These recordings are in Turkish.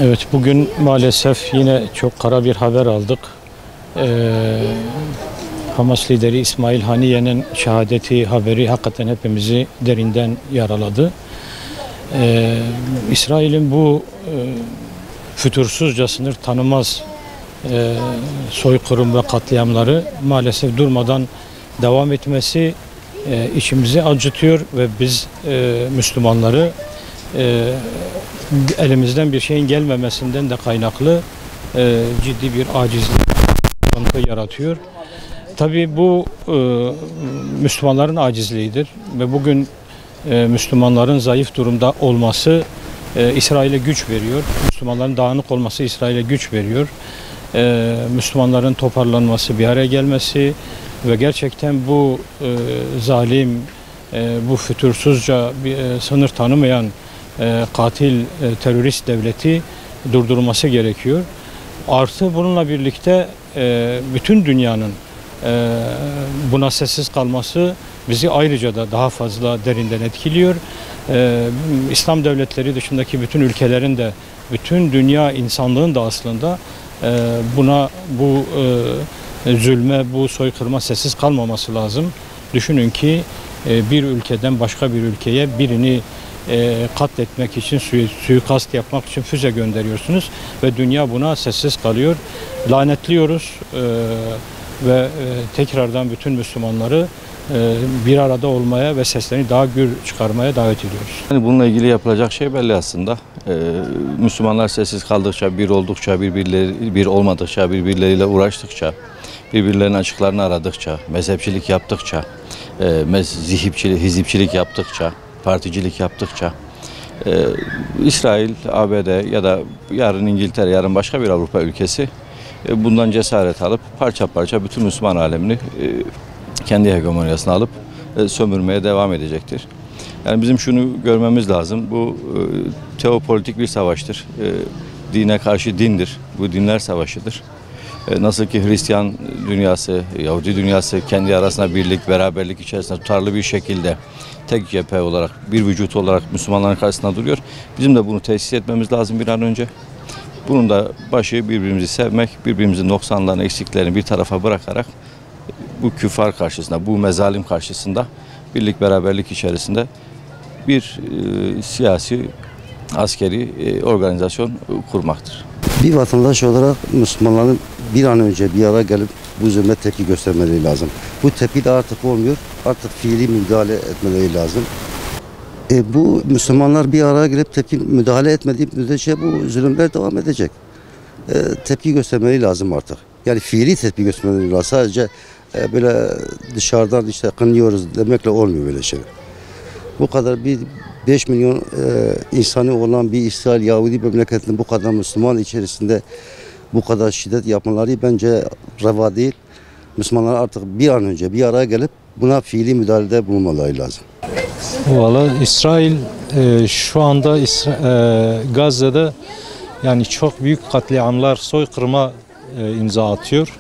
Evet, bugün maalesef yine çok kara bir haber aldık. Hamas lideri İsmail Haniye'nin şehadeti haberi hakikaten hepimizi derinden yaraladı. İsrail'in bu fütursuzca sınır tanımaz soykırım ve katliamları maalesef durmadan devam etmesi içimizi acıtıyor ve biz Müslümanları elimizden bir şeyin gelmemesinden de kaynaklı ciddi bir acizlik yaratıyor. Tabii bu Müslümanların acizliğidir ve bugün Müslümanların zayıf durumda olması İsrail'e güç veriyor. Müslümanların dağınık olması İsrail'e güç veriyor. Müslümanların toparlanması, bir araya gelmesi ve gerçekten bu zalim, bu fütursuzca sınır tanımayan katil terörist devleti durdurulması gerekiyor. Artı bununla birlikte bütün dünyanın buna sessiz kalması bizi ayrıca da daha fazla derinden etkiliyor. İslam devletleri dışındaki bütün ülkelerin de, bütün dünya insanlığın da aslında bu zulme, bu soykırıma sessiz kalmaması lazım. Düşünün ki bir ülkeden başka bir ülkeye birini katletmek için, suikast yapmak için füze gönderiyorsunuz ve dünya buna sessiz kalıyor. Lanetliyoruz ve tekrardan bütün Müslümanları bir arada olmaya ve seslerini daha gür çıkarmaya davet ediyoruz. Yani bununla ilgili yapılacak şey belli aslında. Müslümanlar sessiz kaldıkça, bir oldukça, bir olmadıkça, birbirleriyle uğraştıkça, birbirlerinin açıklarını aradıkça, mezhepçilik yaptıkça, hizipçilik yaptıkça, particilik yaptıkça, İsrail, ABD ya da yarın İngiltere, yarın başka bir Avrupa ülkesi bundan cesaret alıp parça parça bütün Müslüman alemini kendi hegemonyasına alıp sömürmeye devam edecektir. Yani bizim şunu görmemiz lazım, bu teopolitik bir savaştır. Dine karşı dindir, bu dinler savaşıdır. Nasıl ki Hristiyan dünyası, Yahudi dünyası kendi arasında birlik, beraberlik içerisinde tutarlı bir şekilde tek cephe olarak, bir vücut olarak Müslümanların karşısında duruyor. Bizim de bunu tesis etmemiz lazım bir an önce. Bunun da başı birbirimizi sevmek, birbirimizin noksanlarını, eksiklerini bir tarafa bırakarak bu küfar karşısında, bu mezalim karşısında birlik, beraberlik içerisinde bir siyasi, askeri organizasyon kurmaktır. Bir vatandaş olarak Müslümanların bir an önce bir araya gelip bu zulme tepki göstermeleri lazım. Bu tepki de artık olmuyor. Artık fiili müdahale etmeleri lazım. Bu Müslümanlar bir araya gelip müdahale etmediği müddetçe bu zulümler devam edecek. Tepki göstermeleri lazım artık. Yani fiili tepki göstermeleri lazım. Sadece böyle dışarıdan işte kınıyoruz demekle olmuyor böyle şey. Bu kadar 5 milyon insanı olan bir İsrail Yahudi memleketinde bu kadar Müslüman içerisinde bu kadar şiddet yapmaları bence reva değil. Müslümanlar artık bir an önce bir araya gelip buna fiili müdahalede bulunmaları lazım. Valla İsrail şu anda Gazze'de yani çok büyük katliamlar, soykırıma imza atıyor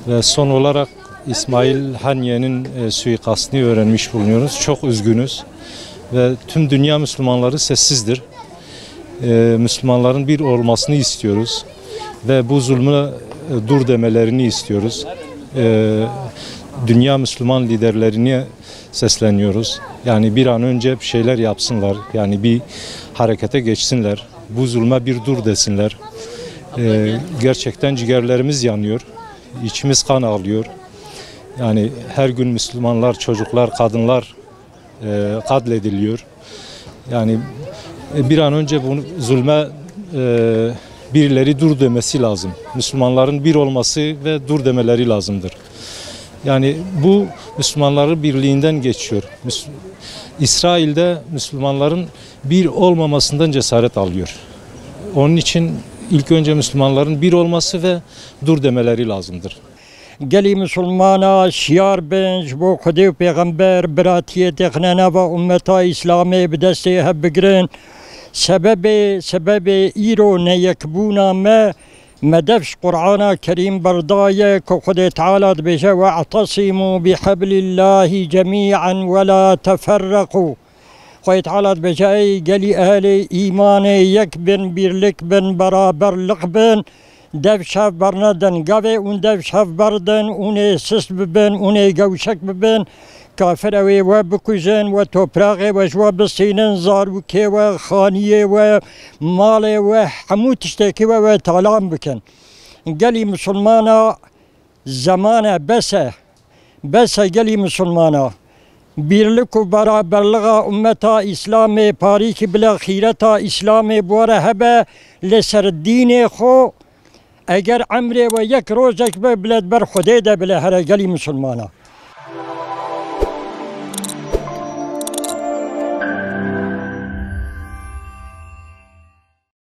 ve son olarak İsmail Haniye'nin suikastını öğrenmiş bulunuyoruz. Çok üzgünüz ve tüm dünya Müslümanları sessizdir. Müslümanların bir olmasını istiyoruz ve bu zulmü dur demelerini istiyoruz. Dünya Müslüman liderlerine sesleniyoruz. Yani bir an önce bir şeyler yapsınlar. Yani bir harekete geçsinler. Bu zulme bir dur desinler. Gerçekten ciğerlerimiz yanıyor. İçimiz kan ağlıyor. Yani her gün Müslümanlar, çocuklar, kadınlar katlediliyor. Yani bir an önce bu zulme birileri dur demesi lazım. Müslümanların bir olması ve dur demeleri lazımdır. Yani bu Müslümanların birliğinden geçiyor. İsrail'de Müslümanların bir olmamasından cesaret alıyor. Onun için ilk önce Müslümanların bir olması ve dur demeleri lazımdır. Geli Müslümana şiar benj bu Xwedê û Pêxember biratiyê xine nava ummeta İslamê bi destê hev bigirin sebebê îro neyekbûna me مدفش قرآن كريم برداية كخد تعالى بيجا واعتصموا بحبل الله جميعا ولا تفرقوا خوی تعالی بجای گلی اهل ایمان یک بن birlik بن beraberlik بن dev şev bernedin gave un dev şev berdin une sis bibin une gevşek bibin kafir evi ve bikuzin ve toprağı ve jwa bisinin zaruke ve khaniye ve male ve hamu tişteki ve talam bikin geli Müslümana zamana bese geli Müslümana birlik ve beraberliğe ümmeta İslam'ı pariki bile khireta İslam'ı bu ara hebe leser dini xo eğer emre ve yek rozek be biled ber Xude de bile her geli Müslümana.